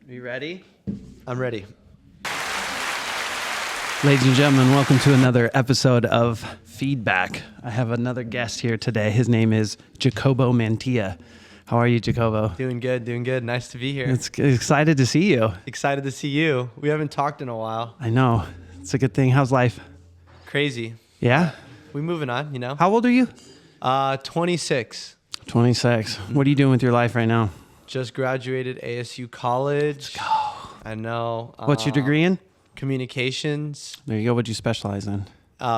You ready? I'm ready. Ladies and gentlemen, welcome to another episode of Feedback. I have another guest here today. His name is Jacobo Mantilla. How are you, Jacobo? Doing good. Nice to be here. It's excited to see you. Excited to see you. We haven't talked in a while. I know. It's a good thing. How's life? Crazy. Yeah? We moving on, you know? How old are you? 26. 26. What are you doing with your life right now? Just graduated ASU college. Let's go. I know. What's your degree in? Communications. There you go. What'd you specialize in?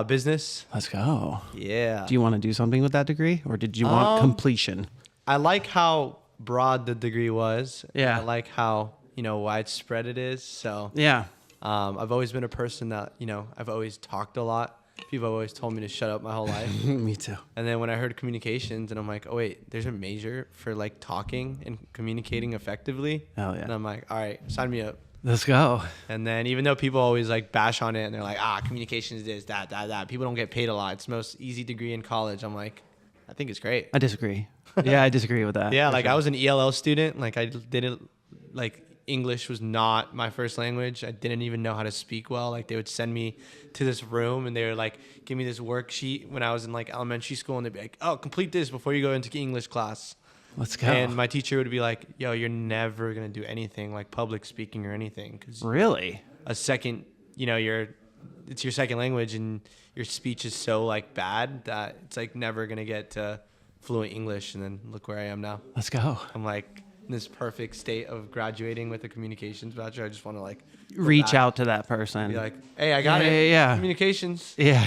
Business. Let's go. Yeah. Do you want to do something with that degree, or did you want completion? I like how broad the degree was. Yeah. I like how, widespread it is. So Yeah. I've always been a person that, I've always talked a lot. People have always told me to shut up my whole life. Me too. And then when I heard communications, and I'm like, oh wait, there's a major for like talking and communicating effectively. Hell yeah. And I'm like, all right, sign me up. Let's go. And then even though people always like bash on it and they're like, communications is that. People don't get paid a lot. It's the most easy degree in college. I'm like, I think it's great. I disagree. Yeah, I disagree with that. Yeah, like sure. I was an ELL student. Like I didn't like English was not my first language. I didn't even know how to speak well. Like they would send me to this room and they would like give me this worksheet when I was in like elementary school and they'd be like, oh, complete this before you go into English class. Let's go. And my teacher would be like, yo, you're never going to do anything like public speaking or anything. Cause really? a second, it's your second language and your speech is so like bad that it's like never going to get to fluent English. And then look where I am now. Let's go. I'm like in this perfect state of graduating with a communications bachelor. I just want to like reach out to that person. be like, hey, I got it. Yeah. Communications. Yeah.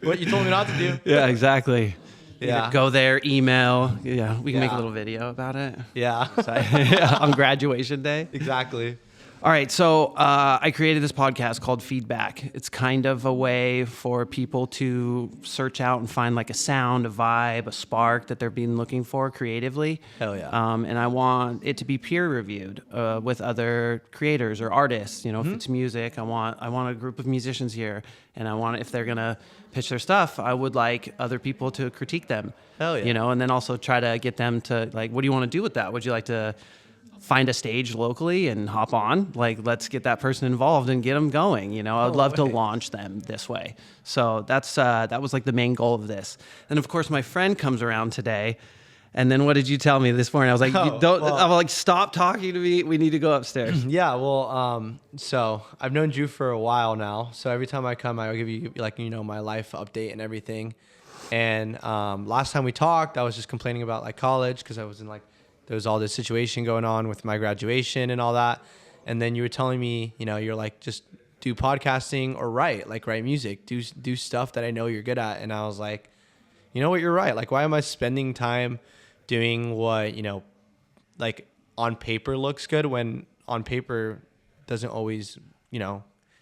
What you told me not to do. Yeah, exactly. Yeah. Either go there, email. Yeah, we can make a little video about it. Yeah. On graduation day. Exactly. All right, so I created this podcast called Feedback. It's kind of a way for people to search out and find like a sound, a vibe, a spark that they're been looking for creatively. Hell yeah. And I want it to be peer reviewed with other creators or artists. You know, if it's music, I want a group of musicians here, and I want if they're gonna pitch their stuff, I would like other people to critique them. Hell yeah. You know, and then also try to get them to like, what do you want to do with that? Would you like to find a stage locally and hop on? Like, let's get that person involved and get them going. You know, I would love to launch them this way. So that was like the main goal of this. And of course, my friend comes around today. And then what did you tell me this morning? I was like, I'm like, stop talking to me. We need to go upstairs. Yeah. Well, so I've known Drew for a while now. So every time I come, I'll give you like, my life update and everything. And last time we talked, I was just complaining about like college because I was in like, there was all this situation going on with my graduation and all that. And then you were telling me, you're like, just do podcasting or write music, do stuff that I know you're good at. And I was like, you know what, you're right. Like, why am I spending time doing what, like on paper looks good when on paper doesn't always,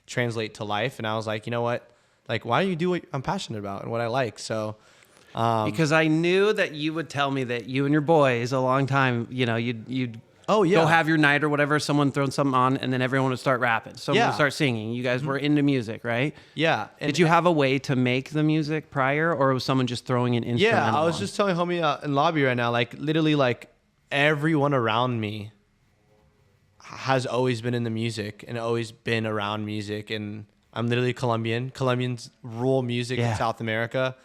translate to life. And I was like, you know what, like, why don't you do what I'm passionate about and what I like? So because I knew that you would tell me that you and your boys a long time, you'd go have your night or whatever, someone throwing something on, and then everyone would start rapping. Someone would start singing. You guys were into music, right? Yeah. Did you have a way to make the music prior, or was someone just throwing an instrumental? Yeah, I was just telling homie in lobby right now, like literally like everyone around me has always been in the music and always been around music. And I'm literally Colombian. Colombians rule music in South America.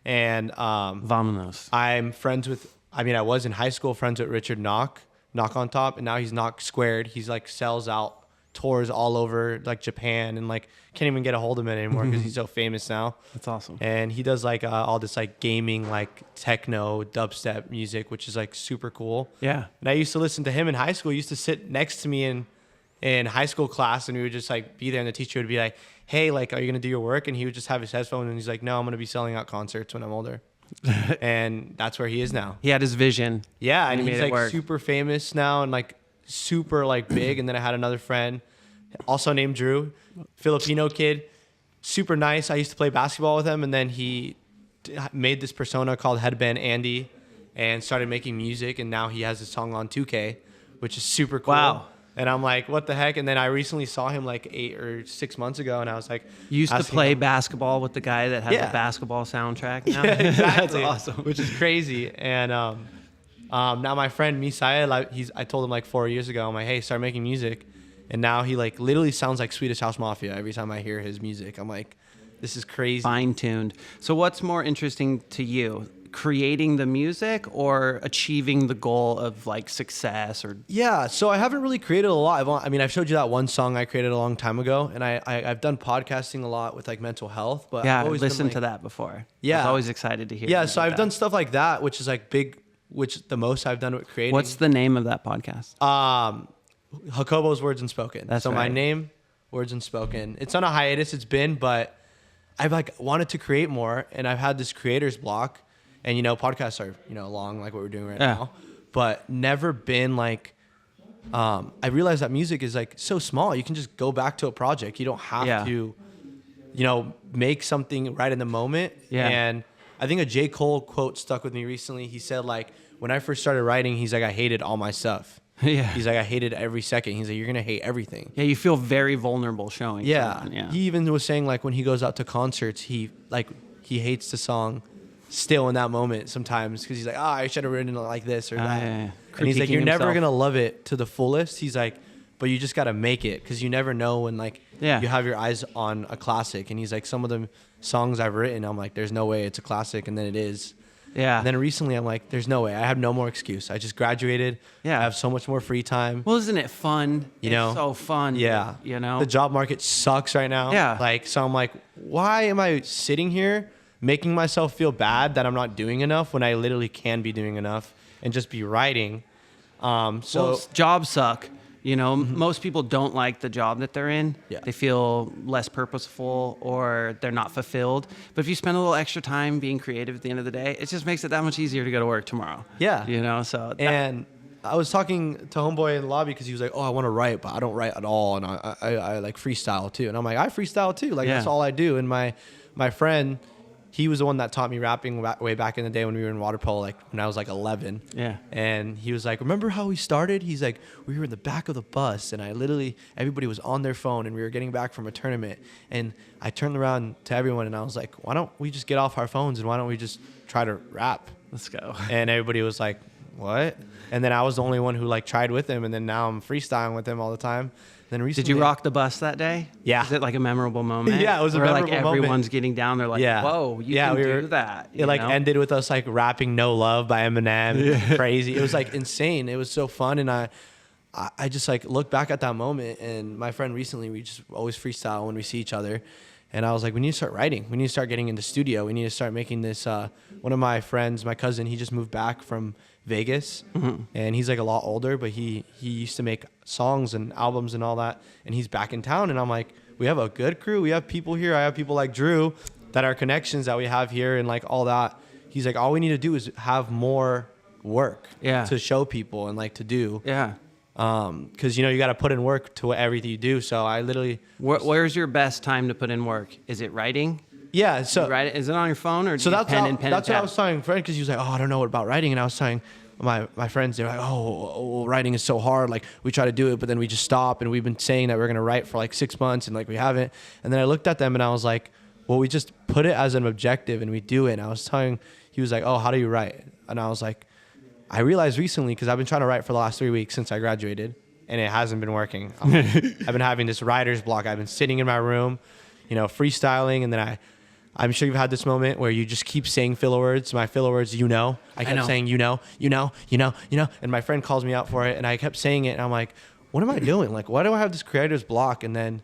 And Vamonos. I'm friends with, I was in high school friends with Richard Knock on Top, and now he's Knock Squared. He's like sells out tours all over like Japan and like can't even get a hold of him anymore because he's so famous now. That's awesome. And he does like all this like gaming, like techno, dubstep music, which is like super cool. Yeah. And I used to listen to him in high school. He used to sit next to me in high school class, and we would just like be there, and the teacher would be like, hey, like, are you going to do your work? And he would just have his headphones, and he's like, no, I'm going to be selling out concerts when I'm older. And that's where he is now. He had his vision. Yeah. And he's like work. super famous now and like super like big. And then I had another friend also named Drew, Filipino kid, super nice. I used to play basketball with him. And then he made this persona called Headband Andy and started making music. And now he has a song on 2K, which is super cool. Wow. And I'm like, what the heck? And then I recently saw him like 8 or 6 months ago, and I was like, you used to play basketball with the guy that has the basketball soundtrack now? Yeah, exactly. That's awesome. Which is crazy. And Now my friend Misaya, like I told him like 4 years ago, I'm like, hey, start making music. And now he like literally sounds like Swedish House Mafia every time I hear his music. I'm like, this is crazy. Fine-tuned. So what's more interesting to you? Creating the music or achieving the goal of like success or Yeah, so I haven't really created a lot. I've showed you that one song I created a long time ago, and I've done podcasting a lot with like mental health. But yeah, I've I've always been, listened like, to that before. Yeah. I was always excited to hear. Yeah, you so do I've that. done stuff like that, which is like big, which the most I've done with creating. What's the name of that podcast? Jacobo's Words Unspoken. That's so right. my name, Words Unspoken. It's on a hiatus. It's been, but I've like wanted to create more, and I've had this creator's block. And podcasts are long, like what we're doing right now, but never been like. I realized that music is like so small. You can just go back to a project. You don't have to, make something right in the moment. Yeah. And I think a J. Cole quote stuck with me recently. He said like, when I first started writing, he's like, I hated all my stuff. Yeah. He's like, I hated every second. He's like, you're gonna hate everything. Yeah, you feel very vulnerable showing. Yeah. someone, yeah. He even was saying like when he goes out to concerts, he hates the song still in that moment sometimes because he's like, I should have written it like this or that. Yeah. And he's like, Critiquing you're never himself. gonna love it to the fullest. He's like, but you just gotta make it because you never know when like you have your eyes on a classic. And he's like, some of the songs I've written, I'm like, there's no way it's a classic, and then it is. Yeah. And then recently, I'm like, there's no way. I have no more excuse. I just graduated. Yeah. I have so much more free time. Well, isn't it fun? You know? It's so fun. Yeah. The job market sucks right now. Yeah. Like, so I'm like, why am I sitting here making myself feel bad that I'm not doing enough when I literally can be doing enough and just be writing? Jobs suck. Most people don't like the job that they're in. Yeah. They feel less purposeful or they're not fulfilled. But if you spend a little extra time being creative at the end of the day, it just makes it that much easier to go to work tomorrow. Yeah. So and I was talking to homeboy in the lobby because he was like, oh, I want to write, but I don't write at all. And I like freestyle too. And I'm like, I freestyle too. Like that's all I do. And my friend, he was the one that taught me rapping way back in the day when we were in water polo, like when I was like 11. Yeah. And he was like, remember how we started? He's like, we were in the back of the bus and everybody was on their phone and we were getting back from a tournament. And I turned around to everyone and I was like, why don't we just get off our phones and why don't we just try to rap? Let's go. And everybody was like, what? And then I was the only one who like tried with him. And then now I'm freestyling with him all the time. Then recently, Did you rock the bus that day? Yeah. Is it like a memorable moment? Yeah, it was a Where memorable like moment. everyone's getting down. They're like, whoa, you can do that. It like ended with us like rapping "No Love" by Eminem. Crazy. It was like insane. It was so fun, and I just like look back at that moment. And my friend recently, we just always freestyle when we see each other. And I was like, we need to start writing. We need to start getting into studio. We need to start making this. One of my friends, my cousin, he just moved back from Vegas, and he's like a lot older, but he used to make songs and albums and all that, and he's back in town. And I'm like, we have a good crew. We have people here. I have people like Drew that are connections that we have here and like all that. He's like, all we need to do is have more work to show people and like to do. Yeah. Because you got to put in work to everything you do. So I literally. Where's your best time to put in work? Is it writing? Yeah. So Is it on your phone or so do you that's pen and what I tab? was telling a friend because he was like, oh, I don't know about writing, and I was telling my friends, they're like, oh, writing is so hard. Like we try to do it, but then we just stop, and we've been saying that we're gonna write for like 6 months, and like we haven't. And then I looked at them and I was like, well, we just put it as an objective and we do it. And I was telling, he was like, oh, how do you write? And I was like, I realized recently because I've been trying to write for the last 3 weeks since I graduated, and it hasn't been working. I've been having this writer's block. I've been sitting in my room, freestyling, and then I'm sure you've had this moment where you just keep saying filler words. My filler words, I kept saying, and my friend calls me out for it, and I kept saying it, and I'm like, what am I doing? Like, why do I have this creator's block? And then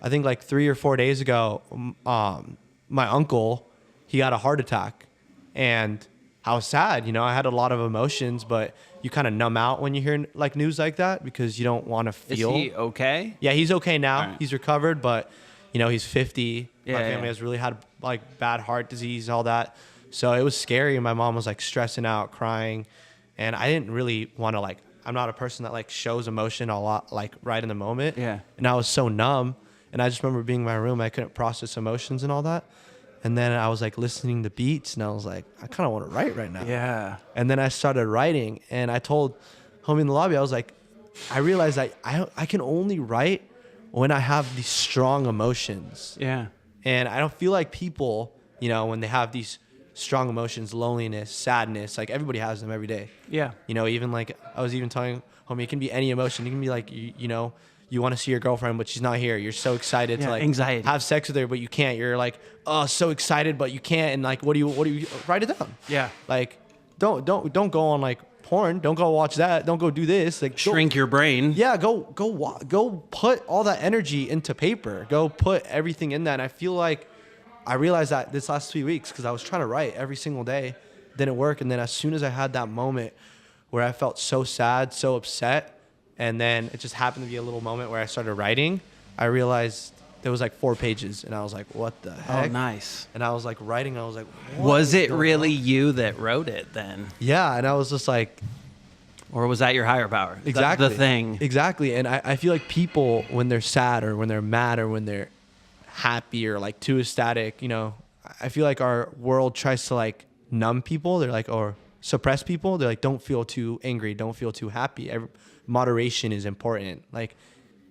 I think like 3 or 4 days ago, my uncle, he got a heart attack, and I was sad. I had a lot of emotions, but you kind of numb out when you hear like news like that because you don't want to feel. Is he okay? Yeah, he's okay now. Right. He's recovered, but he's 50. Yeah, my family has really had like bad heart disease, all that. So it was scary. And my mom was like stressing out, crying. And I didn't really want to like, I'm not a person that like shows emotion a lot, like right in the moment. Yeah. And I was so numb. And I just remember being in my room. I couldn't process emotions and all that. And then I was like listening to beats and I was like, I kind of want to write right now. Yeah. And then I started writing, and I told homie in the lobby, I was like, I realized that I can only write when I have these strong emotions. Yeah. And I don't feel like people, when they have these strong emotions, loneliness, sadness. Like everybody has them every day. Yeah. You know, even like I was even telling homie, it can be any emotion. It can be like, you know, you want to see your girlfriend, but she's not here. You're so excited to like anxiety. have sex with her, but you can't. You're like, oh, so excited, but you can't. And like, what do you write it down? Yeah. Like, don't go on like porn. Don't go watch that. Don't go do this. Like Shrink your brain. Yeah, go put all that energy into paper. Go put everything in that. And I feel like I realized that this last 3 weeks because I was trying to write every single day, didn't work. And then as soon as I had that moment where I felt so sad, so upset, and then it just happened to be a little moment where I started writing, I realized there was like 4 pages, and I was like, what the heck? Oh, nice. And I was like writing, I was like, what was it going really on? you that wrote it then? Yeah, and I was just like, or was that your higher power? exactly The thing. Exactly. And I feel like people, when they're sad or when they're mad or when they're happy or like too ecstatic, you know, I feel like our world tries to like numb people. They're like, or suppress people. They're like, don't feel too angry, don't feel too happy. Moderation is important. Like,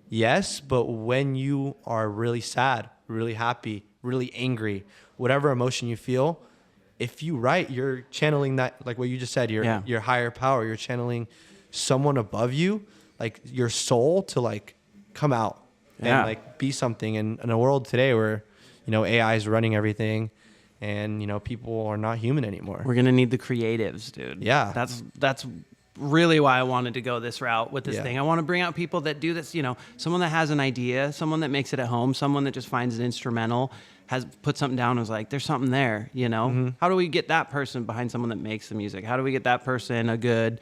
yes, but when you are really sad, really happy, really angry, whatever emotion you feel, if you write, you're channeling that, like what you just said, your higher power. You're channeling someone above you, like your soul, to like come out and like be something. And in a world today where, you know, AI is running everything, and you know, people are not human anymore. We're gonna need the creatives, dude. Yeah, that's really why I wanted to go this route with this thing. I want to bring out people that do this, you know, someone that has an idea, someone that makes it at home, someone that just finds it instrumental, has put something down and was like, there's something there, you know? Mm-hmm. How do we get that person behind someone that makes the music? How do we get that person a good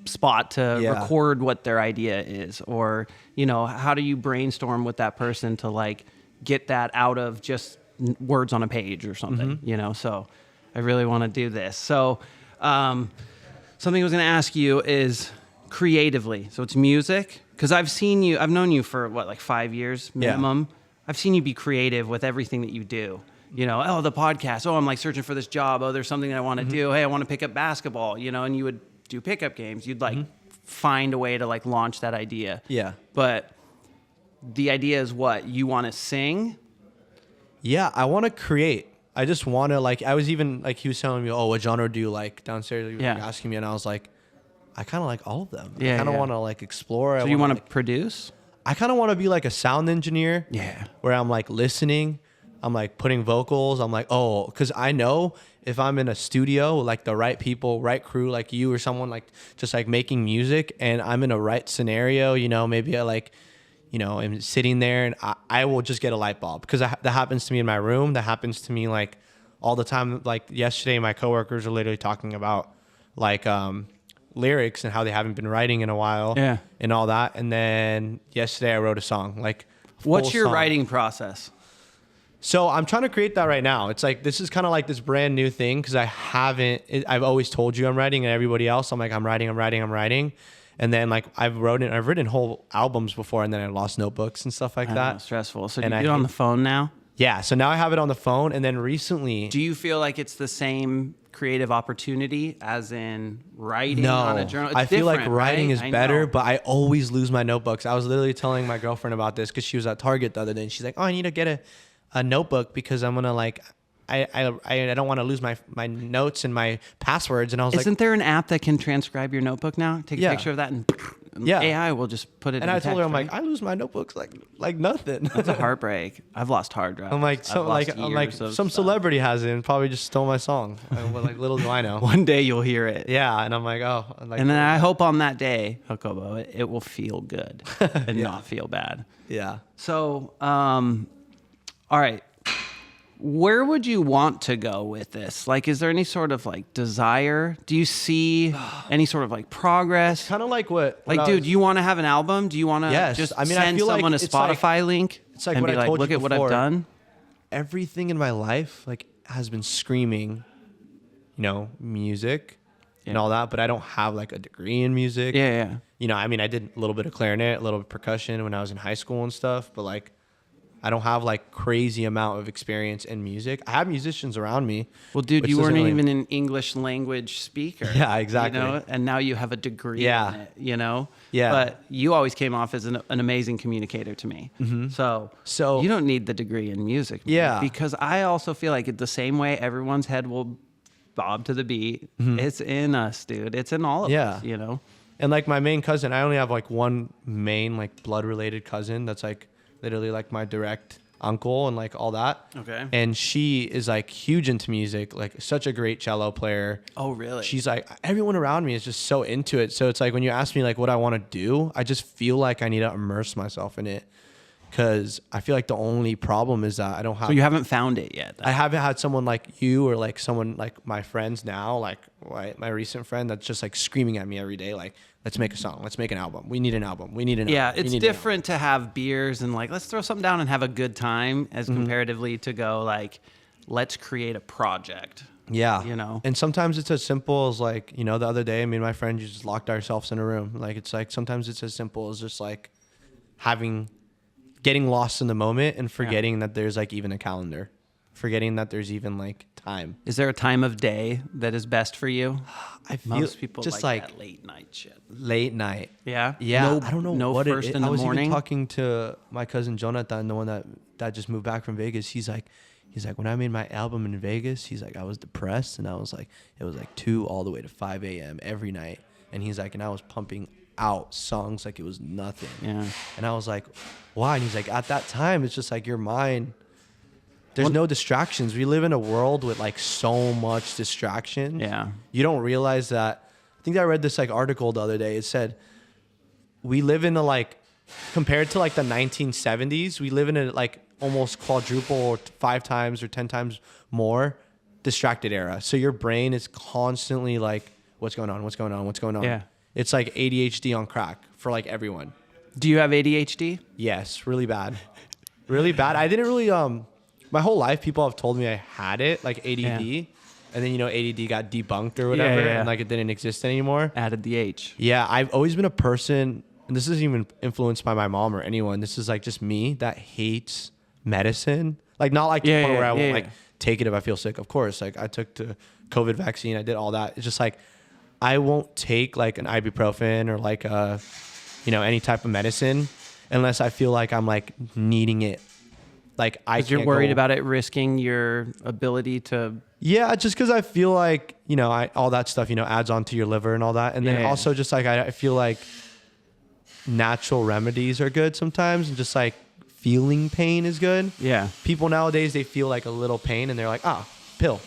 spot to record what their idea is? Or, you know, how do you brainstorm with that person to like get that out of just words on a page or something, you know? So I really want to do this. So, something I was going to ask you is creatively. So it's music. Because I've known you for what, like 5 years minimum. Yeah. I've seen you be creative with everything that you do. You know, oh, the podcast. Oh, I'm like searching for this job. Oh, there's something that I want to do. Hey, I want to pick up basketball, you know, and you would do pickup games. You'd like find a way to like launch that idea. Yeah. But the idea is what? You want to sing? Yeah, I want to create. I just want to, like, I was even, like, he was telling me, oh, what genre do you like downstairs? He was like, asking me, and I was like, I kind of like all of them. I kind of want to, like, explore. So you want to produce? I kind of want to be, like, a sound engineer. Yeah. Where I'm, like, listening. I'm, like, putting vocals. I'm like, oh, because I know if I'm in a studio, like, the right people, right crew, like you or someone, like, just, like, making music, and I'm in a right scenario, you know, maybe I, like, you know, I'm sitting there and I will just get a light bulb because that happens to me in my room. That happens to me like all the time. Like yesterday, my coworkers are literally talking about like lyrics and how they haven't been writing in a while and all that. And then yesterday I wrote a song. Like, what's your writing process? So I'm trying to create that right now. It's like, this is kind of like this brand new thing because I've always told you I'm writing, and everybody else, I'm like, I'm writing. And then like I've written whole albums before, and then I lost notebooks and stuff like that. Know, stressful. So do you do it on the phone now? Yeah. So now I have it on the phone, and then recently. Do you feel like it's the same creative opportunity as in writing on a journal? I feel like writing is better, but I always lose my notebooks. I was literally telling my girlfriend about this because she was at Target the other day, and she's like, oh, I need to get a notebook because I'm gonna like. I don't want to lose my notes and my passwords. And I was like, isn't there an app that can transcribe your notebook now? Take a picture of that and AI will just put it in and I told her, I'm right? like, I lose my notebooks like nothing. That's a heartbreak. I've lost hard drives. I'm like, some celebrity has it and probably just stole my song. Like, little do I know. One day you'll hear it. Yeah. And I'm like, oh. Like, and then I hope on that day, Jacobo, it will feel good and not feel bad. Yeah. So, all right. Where would you want to go with this? Like, is there any sort of like desire? Do you see any sort of like progress? Kind of like what? Like, dude, do you want to have an album? Do you want to just send someone a Spotify link? It's like and what be I told look you at what before. I've done. Everything in my life like has been screaming, you know, music and all that, but I don't have like a degree in music. Yeah. You know, I mean, I did a little bit of clarinet, a little bit of percussion when I was in high school and stuff, but like I don't have like crazy amount of experience in music. I have musicians around me. Well, dude, which you weren't doesn't really- even an English language speaker. Yeah, exactly. You know, and now you have a degree Yeah. in it, you know? Yeah. But you always came off as an amazing communicator to me. So you don't need the degree in music. Man, Yeah. because I also feel like the same way everyone's head will bob to the beat, it's in us, dude. It's in all of us, you know? And like my main cousin, I only have like one main like blood related cousin that's like literally like my direct uncle and like all that. Okay. And she is like huge into music, like such a great cello player. Oh, really? She's like, everyone around me is just so into it. So it's like when you ask me like what I want to do, I just feel like I need to immerse myself in it. Cause I feel like the only problem is that I don't have. So you haven't found it yet. I haven't had someone like you or like someone like my friends now, like my recent friend that's just like screaming at me every day, like, let's make a song, let's make an album. We need an album. We need an Yeah, album. it's different to have beers and like, let's throw something down and have a good time as comparatively to go like, let's create a project. Yeah. You know? And sometimes it's as simple as like, you know, the other day, me and my friend just locked ourselves in a room. Like, it's like, sometimes it's as simple as just like getting lost in the moment and forgetting that there's like even a calendar, forgetting that there's even like time. Is there a time of day that is best for you? I feel Most people just like that late night shit. late night. Yeah? Yeah. I don't know no what first it is. in the I was morning? even talking to my cousin Jonathan, the one that just moved back from Vegas. He's like, when I made my album in Vegas, he's like, I was depressed and I was like, it was like 2 all the way to 5 a.m. every night. And he's like, and I was pumping out songs like it was nothing. Yeah. And I was like, why? And he's like, at that time, it's just like your mind. There's no distractions. We live in a world with like so much distraction. Yeah. You don't realize that. I think I read this like article the other day. It said we live in a like, compared to like the 1970s, we live in a like almost quadruple or 5 times or 10 times more distracted era. So your brain is constantly like, what's going on? What's going on? What's going on? Yeah. It's like ADHD on crack for like everyone. Do you have ADHD? Yes, really bad. Really bad. I didn't really my whole life people have told me I had it, like ADD. Yeah. And then, you know, ADD got debunked or whatever Yeah. and like it didn't exist anymore. Added the H. Yeah, I've always been a person, and this isn't even influenced by my mom or anyone. This is like just me that hates medicine. Like not like to the point where I won't like take it if I feel sick. Of course, like I took the COVID vaccine, I did all that. It's just like I won't take like an ibuprofen or like you know, any type of medicine unless I feel like I'm like needing it. Like You're worried about it risking your ability to. Yeah, just because I feel like, you know, all that stuff, you know, adds on to your liver and all that. And then also just like I feel like natural remedies are good sometimes, and just like feeling pain is good. Yeah. People nowadays, they feel like a little pain and they're like, pill.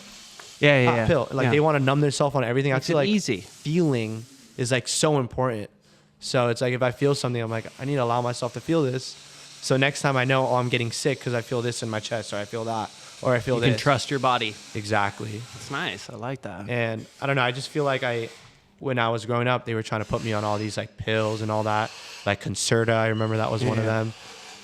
Yeah. Pill. Like they want to numb themselves on everything. Makes I feel it like easy. feeling is like so important. So it's like if I feel something, I'm like, I need to allow myself to feel this. So next time I know, I'm getting sick because I feel this in my chest, or I feel that, or I feel this. You can trust your body. Exactly. It's nice. I like that. And I don't know. I just feel like when I was growing up, they were trying to put me on all these like pills and all that, like Concerta. I remember that was one of them.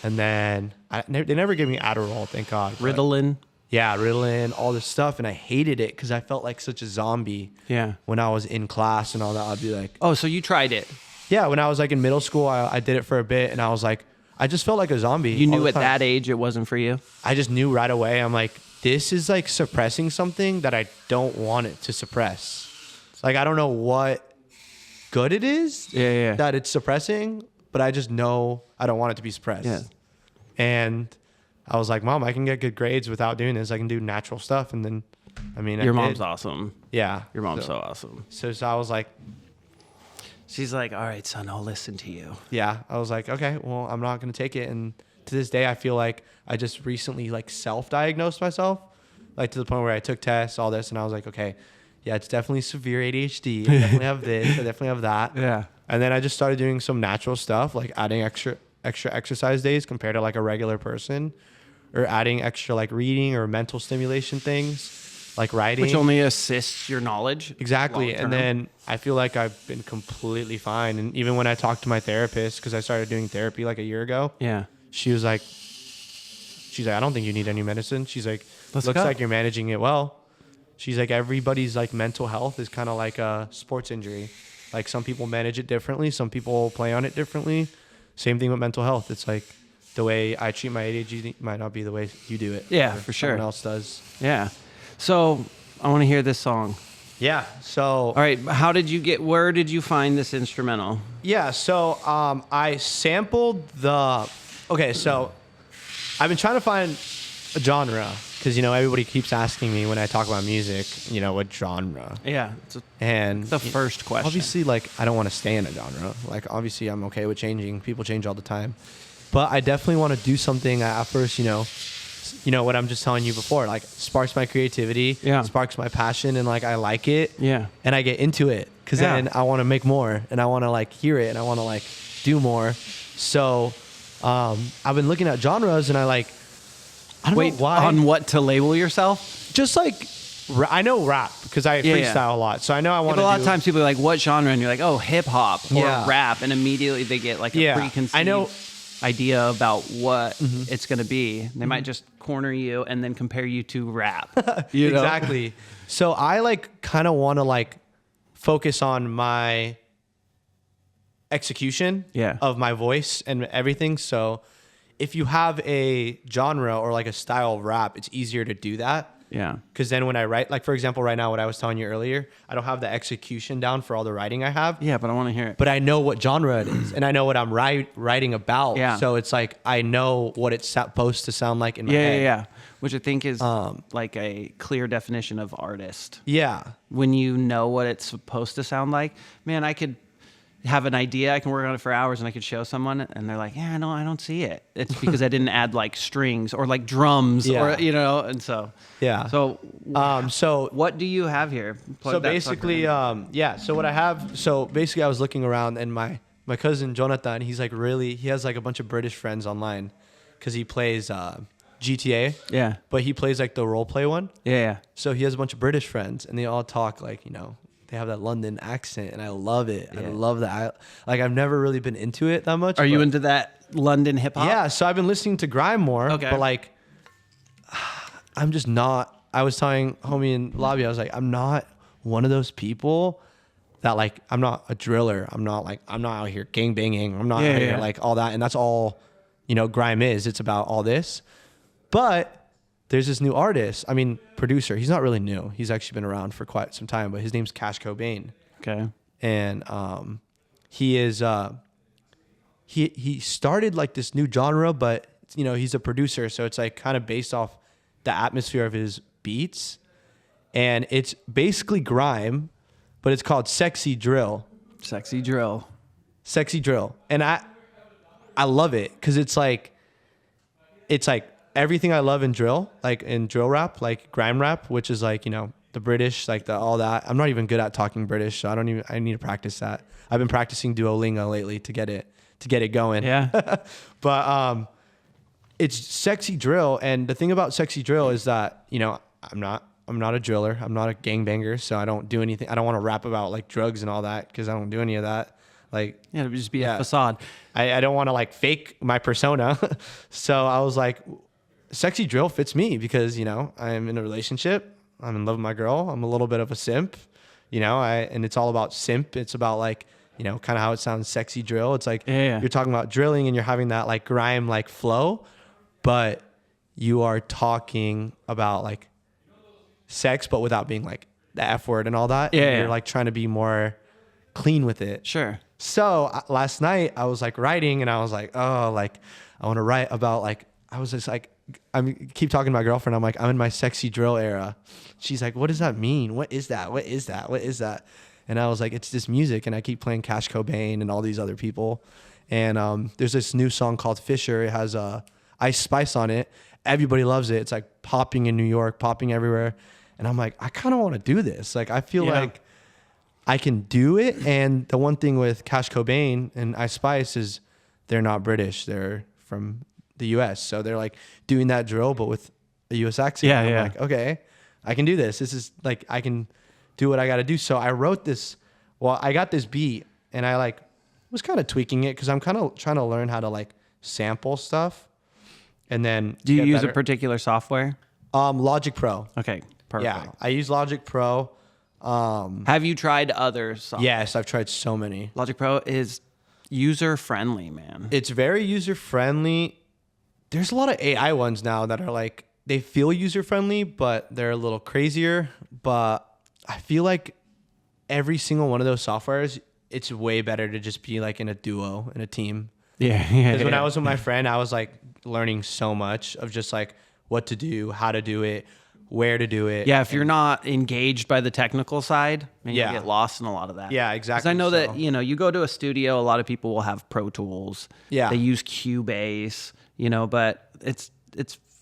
And then they never gave me Adderall, thank God. Ritalin. Yeah, Ritalin, all this stuff. And I hated it because I felt like such a zombie. Yeah. When I was in class and all that, I'd be like, Oh, so you tried it. yeah, when I was like in middle school, I did it for a bit and I was like, I just felt like a zombie. You all knew the at time. that age it wasn't for you? I just knew right away. I'm like, this is like suppressing something that I don't want it to suppress. Like, I don't know what good it is that it's suppressing, but I just know I don't want it to be suppressed. Yeah. And I was like, Mom, I can get good grades without doing this. I can do natural stuff. And then, I mean, Your mom's awesome. Yeah. Your mom's so awesome. So I was like, she's like, all right, son, I'll listen to you. yeah, I was like, okay, well, I'm not going to take it. And to this day, I feel like I just recently like self-diagnosed myself, like to the point where I took tests, all this. And I was like, okay, yeah, it's definitely severe ADHD. I definitely have this. I definitely have that. Yeah. And then I just started doing some natural stuff, like adding extra exercise days compared to like a regular person, or adding extra like reading or mental stimulation things like writing. Which only assists your knowledge. Exactly. long-term. And then I feel like I've been completely fine. And even when I talked to my therapist, because I started doing therapy like a year ago, Yeah. she's like, I don't think you need any medicine. She's like, Let's looks go. like you're managing it well. She's like, everybody's like mental health is kind of like a sports injury. Like some people manage it differently. Some people play on it differently. Same thing with mental health. It's like the way I treat my ADHD might not be the way you do it. Yeah, or for sure. Someone else does. Yeah. So I want to hear this song. Yeah. So. All right. Where did you find this instrumental? Yeah. So I sampled Okay. So I've been trying to find a genre because everybody keeps asking me when I talk about music, what genre. Yeah. And the first question. Obviously, I don't want to stay in a genre. Obviously, I'm okay with changing. People change all the time. But I definitely want to do something at first, what I'm just telling you before, sparks my creativity, sparks my passion, and I like it. Yeah. And I get into it because then I want to make more and I want to hear it and I want to do more. So I've been looking at genres and I don't know why. On what to label yourself? Just I know rap because I freestyle a lot. So I know I want to. A lot of times people are like, what genre? And you're like, oh, hip hop or Yeah. rap. And immediately they get a preconceived idea about what it's going to be. They might just corner you and then compare you to rap. Exactly. So I kind of want to focus on my execution of my voice and everything. So if you have a genre or a style of rap, it's easier to do that. Yeah. Because then when I write, for example, right now, what I was telling you earlier, I don't have the execution down for all the writing I have. Yeah, but I want to hear it. But I know what genre it is and I know what I'm writing about. Yeah. So it's I know what it's supposed to sound like in my head. Yeah. Which I think is a clear definition of artist. Yeah. When you know what it's supposed to sound like, man, I could have an idea, I can work on it for hours, and I could show someone, and they're like, "Yeah, no, I don't see it." It's because I didn't add strings or drums, or and so yeah. So so what do you have here? So basically, So what I have, I was looking around, and my cousin Jonathan, he's he has a bunch of British friends online, because he plays GTA. Yeah. But he plays the role play one. Yeah. So he has a bunch of British friends, and they all talk they have that London accent, and I love it. Yeah. I love that. I've never really been into it that much. Are you into that London hip hop? Yeah, so I've been listening to grime more. Okay. But I'm just not. I was telling homie in lobby, I was I'm not one of those people that I'm not a driller. I'm not out here gang banging. I'm not out here all that. And that's all, grime is. It's about all this. But there's this new artist, producer. He's not really new. He's actually been around for quite some time, but his name's Jacobo. Okay. And he is he started this new genre, but he's a producer, so it's kind of based off the atmosphere of his beats. And it's basically grime, but it's called Sexy Drill. Sexy Drill. Sexy Drill. And I love it because it's everything I love in drill, in drill rap, grime rap, which is the British, all that. I'm not even good at talking British, so I need to practice that. I've been practicing Duolingo lately to get it going. Yeah. But it's sexy drill, and the thing about sexy drill is that I'm not a driller, I'm not a gangbanger, so I don't do anything. I don't want to rap about drugs and all that because I don't do any of that. It would just be a facade. I don't want to fake my persona. So I was sexy drill fits me because, I'm in a relationship. I'm in love with my girl. I'm a little bit of a simp, and it's all about simp. It's about kind of how it sounds, sexy drill. It's you're talking about drilling and you're having that grime flow, but you are talking about sex, but without being the F word and all that. Yeah. And you're trying to be more clean with it. Sure. So last night I was writing, and I was I want to write about I was just I keep talking to my girlfriend. I'm I'm in my sexy drill era. She's what does that mean? What is that? What is that? What is that? And I was it's this music, and I keep playing Jacobo and all these other people. And there's this new song called Fisher. It has Ice Spice on it. Everybody loves it. It's popping in New York, popping everywhere. And I'm I kind of want to do this. I feel I can do it. And the one thing with Jacobo and Ice Spice is they're not British. They're from the US. So they're doing that drill, but with a US accent. Yeah. I'm okay, I can do this. This is I can do what I got to do. So I wrote this. Well, I got this beat, and I was kind of tweaking it because I'm kind of trying to learn how to sample stuff. And then do you use a particular software? Logic Pro. Okay. Perfect. Yeah, I use Logic Pro. Have you tried other software? Yes, I've tried so many. Logic Pro is user friendly, man. It's very user friendly. there's a lot of AI ones now that are like, they feel user friendly, but they're a little crazier. But I feel like every single one of those softwares, it's way better to just be like in a duo, in a team. Yeah. Because when I was with my friend, I was like learning so much of just like what to do, how to do it, where to do it. Yeah, if you're not engaged by the technical side, you get lost in a lot of that. Yeah, exactly. Because I know that, you go to a studio, a lot of people will have Pro Tools. Yeah. They use Cubase, but it's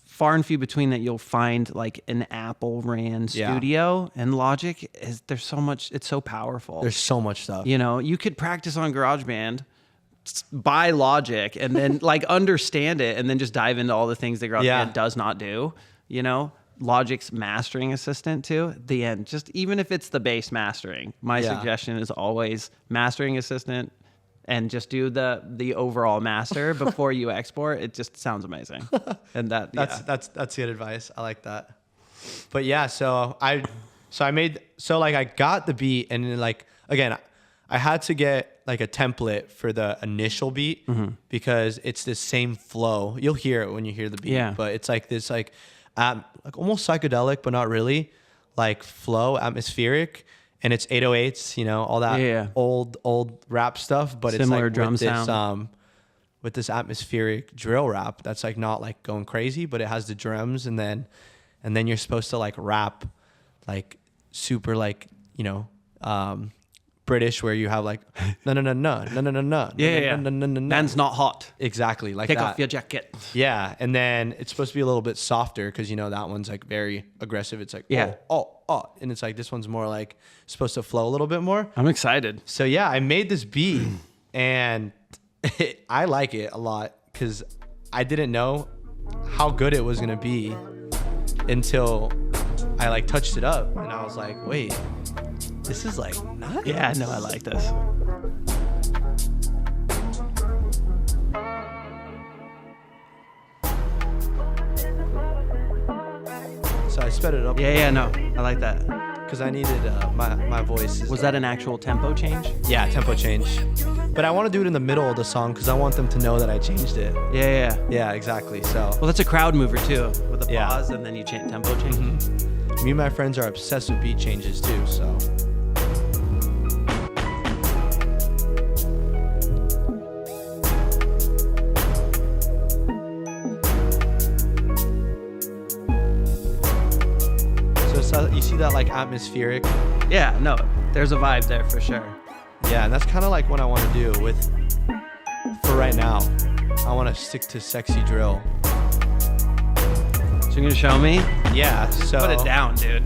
far and few between that you'll find like an Apple ran studio, and Logic there's so much, it's so powerful. There's so much stuff. You could practice on GarageBand, buy Logic, and then like understand it, and then just dive into all the things that GarageBand does not do. Logic's mastering assistant too. The end, just even if it's the base mastering, my suggestion is always mastering assistant, and just do the overall master before you export. It just sounds amazing. And that's good advice. I like that. But yeah, I got the beat, and then like again, I had to get like a template for the initial beat because it's the same flow. You'll hear it when you hear the beat, but it's like this like almost psychedelic, but not really, like flow, atmospheric, and it's 808s, all that old rap stuff, but similar it's like drum with sound. With this atmospheric drill rap that's like not like going crazy, but it has the drums, and then you're supposed to like rap like super like British, where you have like no. Man's not hot. Exactly, like Take that. off your jacket. Yeah, and then it's supposed to be a little bit softer because that one's like very aggressive. It's like oh, and it's like this one's more like supposed to flow a little bit more. I'm excited. So yeah, I made this beat and I like it a lot because I didn't know how good it was gonna be until I like touched it up, and I was like, wait, this is like nice. Yeah, no, I like this. So I sped it up. Yeah, no, I like that. Because I needed my voice. Was that an actual tempo change? Yeah, tempo change. But I want to do it in the middle of the song because I want them to know that I changed it. Yeah. Yeah, exactly. So. Well, that's a crowd mover too, with a pause and then you change tempo change. Mm-hmm. Me and my friends are obsessed with beat changes too. So. You see that like atmospheric? Yeah, no, there's a vibe there for sure. Yeah, and that's kind of like what I want to do for right now. I want to stick to sexy drill. So you're gonna show me? Yeah, so. Put it down, dude.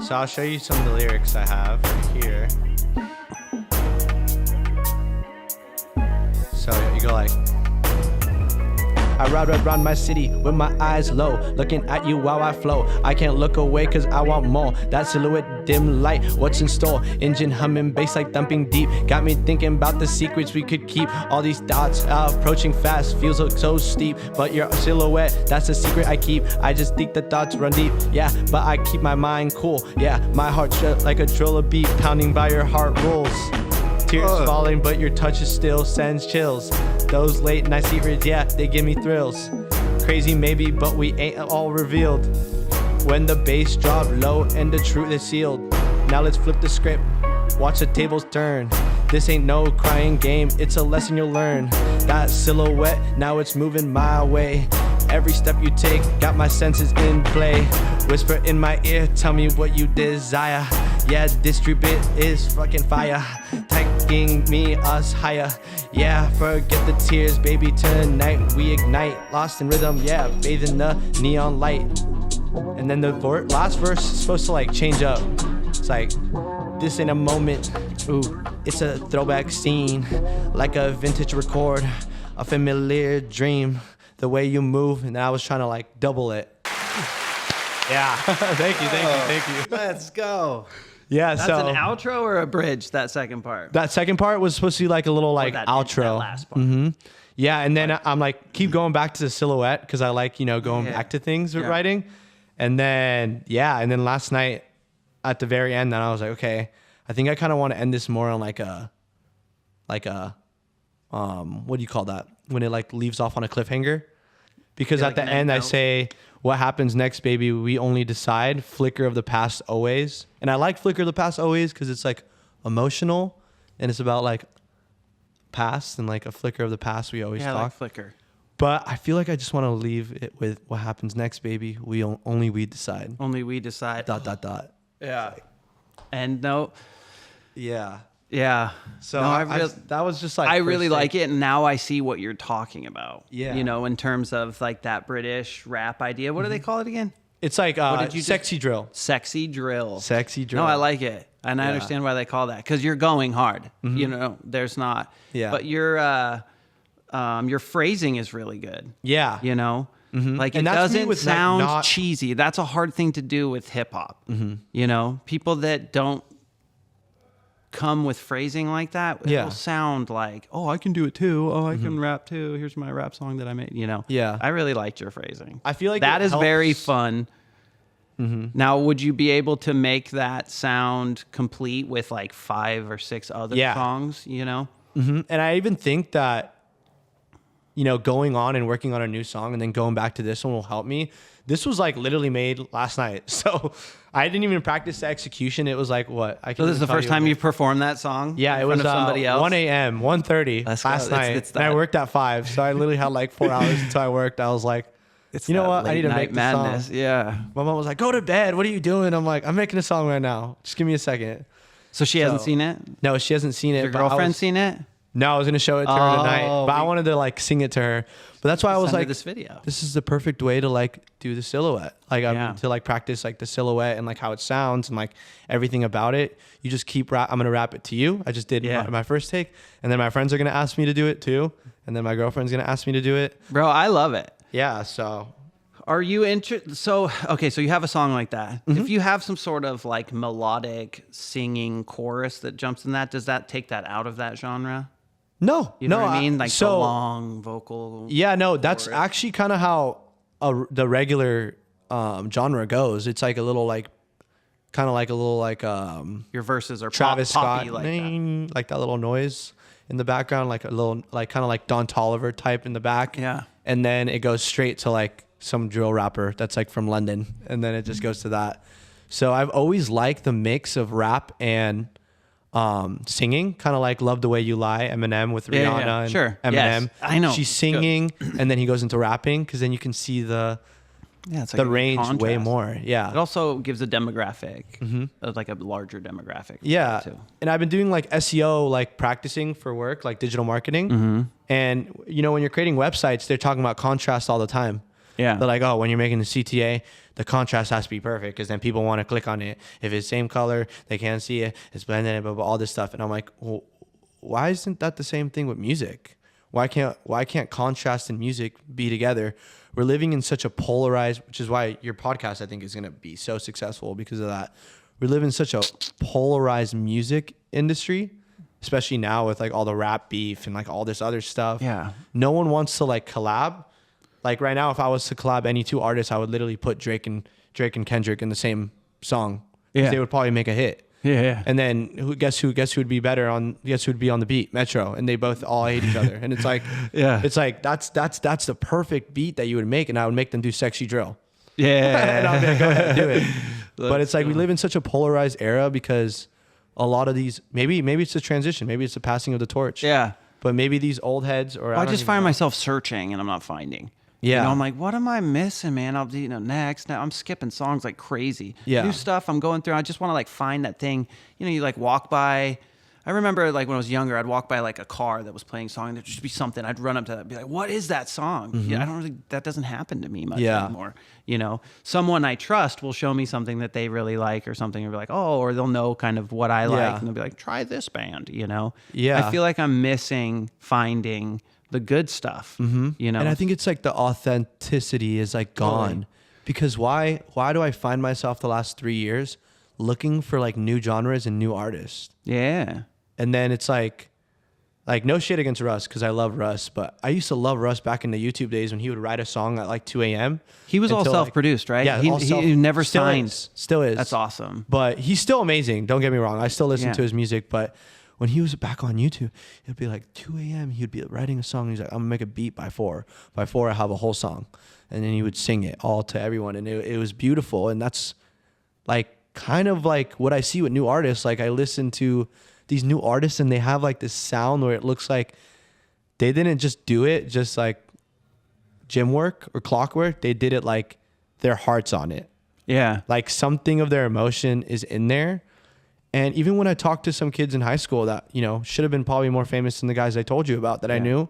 So I'll show you some of the lyrics I have right here. So you go like, I ride around my city with my eyes low, looking at you while I flow. I can't look away cause I want more. That silhouette, dim light, what's in store? Engine humming, bass like thumping deep. Got me thinking about the secrets we could keep. All these dots approaching fast, feels so steep. But your silhouette, that's the secret I keep. I just think the thoughts run deep, yeah. But I keep my mind cool, yeah. My heart like a drill, a beat pounding by your heart rolls. Tears falling, but your touch is still sends chills. Those late night secrets, yeah, they give me thrills. Crazy maybe, but we ain't all revealed. When the bass drop low and the truth is sealed. Now let's flip the script, watch the tables turn. This ain't no crying game, it's a lesson you'll learn. That silhouette, now it's moving my way. Every step you take, got my senses in play. Whisper in my ear, tell me what you desire. Yeah, this street bit is fucking fire. Taking me us higher. Yeah, forget the tears, baby, tonight we ignite. Lost in rhythm, yeah, bathing the neon light. And then the last verse is supposed to like change up. It's like, this ain't a moment, ooh, it's a throwback scene. Like a vintage record, a familiar dream. The way you move, and I was trying to like double it. Yeah, thank you. Let's go. Yeah, that's an outro or a bridge, that second part? That second part was supposed to be like a little like outro. That last part. Mm-hmm. Yeah, and then I'm like, keep going back to the silhouette because I like, going back to things with writing. And then, last night at the very end, then I was like, okay, I think I kind of want to end this more on like a, what do you call that? When it like leaves off on a cliffhanger. because Feel at like the an end I note? say, what happens next, baby, we only decide. Flicker of the past always. And I like Flicker of the past always because it's like emotional and it's about like past and like a flicker of the past we always Yeah, I talk. like Flicker. But I feel like I just want to leave it with what happens next, baby. Only we decide. Only we decide. Dot dot dot. Yeah. And no, Yeah. yeah. So no, that was just like I first really take. like it, and now I see what you're talking about. Yeah. You know, in terms of like that British rap idea. What do they call it again? It's like did you sexy drill. Sexy drill. Sexy drill. No, I like it, and I Yeah. understand why they call that, because you're going hard. You know, there's not. Yeah. But your phrasing is really good. Yeah. You know, like And it that's me doesn't with, like, sound not- cheesy. That's a hard thing to do with hip hop. You know, people that don't come with phrasing like that, it Yeah. will sound like, oh, I can do it too. Oh, I can rap too. Here's my rap song that I made. You know. Yeah. I really liked your phrasing. I feel like that it is very helps- fun. Now, would you be able to make that sound complete with like 5 or 6 other Yeah. songs? You know. And I even think that, you know, going on and working on a new song and then going back to this one will help me. This was like literally made last night. So I didn't even practice the execution. It was like, what? So this is the first time you performed that song? Yeah, in it front was of somebody else. 1 a.m., 1:30 Let's go. last night. It's and I that- worked at 5. So I literally had like 4 hours until I worked. I was like, It's you know that what? I late need to night make the madness. song. Yeah. My mom was like, go to bed. What are you doing? I'm like, I'm making a song right now. Just give me a second. So she hasn't So- seen it? No, she hasn't seen it. Your but I girlfriend was- seen it? No, I was going to show it to her tonight. Oh, But I wanted to like sing it to her. But that's why I was Send her like, this video. this is the perfect way to like do the silhouette. Like Yeah. to like practice like the silhouette and like how it sounds and like everything about it. You just keep I'm going to rap it to you. I just did Yeah. my first take. And then my friends are going to ask me to do it too. And then my girlfriend's going to ask me to do it. Bro, I love it. Yeah. So Are you interested? So you have a song like that. Mm-hmm. If you have some sort of like melodic singing chorus that jumps in that, does that take that out of that genre? no, You know no, what I mean? Like so the long vocal. yeah, no, that's chorus. actually kind of how the regular genre goes. It's like a little like, kind of like a little like Your verses are Travis poppy Scott, like that. like that little noise in the background, like a little, like kind of like Don Toliver type in the back. Yeah. And then it goes straight to like some drill rapper that's like from London. And then it just goes to that. So I've always liked the mix of rap and singing, kind of like Love the Way You Lie, Eminem with Yeah, Rihanna yeah, and sure. Eminem. Yes, I know. She's singing and then he goes into rapping because then you can see the Yeah, it's like the a range way contrast. more. Yeah. It also gives a demographic, like a larger demographic. Yeah. Too. And I've been doing like SEO, like practicing for work, like digital marketing. And, you know, when you're creating websites, they're talking about contrast all the time. Yeah. They're like, oh, when you're making the CTA, the contrast has to be perfect because then people want to click on it. If it's same color, they can't see it. It's blended, blah, blah, all this stuff. And I'm like, well, why isn't that the same thing with music? Why can't contrast and music be together? We're living in such a polarized, which is why your podcast, I think, is going to be so successful because of that. We live in such a polarized music industry, especially now with like all the rap beef and like all this other stuff. Yeah. No one wants to like collab. Like right now, if I was to collab any 2 artists, I would literally put Drake and Kendrick in the same song. 'Cause Yeah. they would probably make a hit. Yeah. And then guess who would be better on? Guess who would be on the beat? Metro, and they both all hate each other. And it's like, Yeah. it's like that's the perfect beat that you would make, and I would make them do sexy drill. Yeah. And I'll be like, go ahead and do it. But Let's it's like we go. live in such a polarized era because a lot of these maybe it's a transition, maybe it's the passing of the torch. Yeah. But maybe these old heads or I don't just even find know. myself searching and I'm not finding. Yeah. You know, I'm like, what am I missing, man? I'll do, next. Now I'm skipping songs like crazy. Yeah. New stuff I'm going through. I just want to like find that thing. You know, you like walk by. I remember like when I was younger, I'd walk by like a car that was playing a song and there'd just be something. I'd run up to that and be like, what is that song? Yeah, that doesn't happen to me much Yeah. anymore. You know, someone I trust will show me something that they really like or something and be like, oh, or they'll know kind of what I like. Yeah. And they'll be like, try this band, you know? Yeah. I feel like I'm missing finding the good stuff, you know? And I think it's like the authenticity is like gone. Totally. Because why do I find myself the last 3 years looking for like new genres and new artists? yeah. And then it's like no shit against Russ because I love Russ, but I used to love Russ back in the YouTube days when he would write a song at like 2 a.m. He was all until, like- self-produced, right? Yeah, He, all he never still signed. is. Still is. That's awesome. But he's still amazing. Don't get me wrong. I still listen Yeah. to his music, but when he was back on YouTube, it'd be like 2 a.m. He'd be writing a song. He's like, I'm gonna make a beat by 4. By 4, I have a whole song. And then he would sing it all to everyone. And it was beautiful. And that's like kind of like what I see with new artists. Like I listen to these new artists and they have like this sound where it looks like they didn't just do it just like gym work or clockwork. They did it like their heart's on it. Yeah. Like something of their emotion is in there. And even when I talked to some kids in high school that, you know, should have been probably more famous than the guys I told you about that I knew,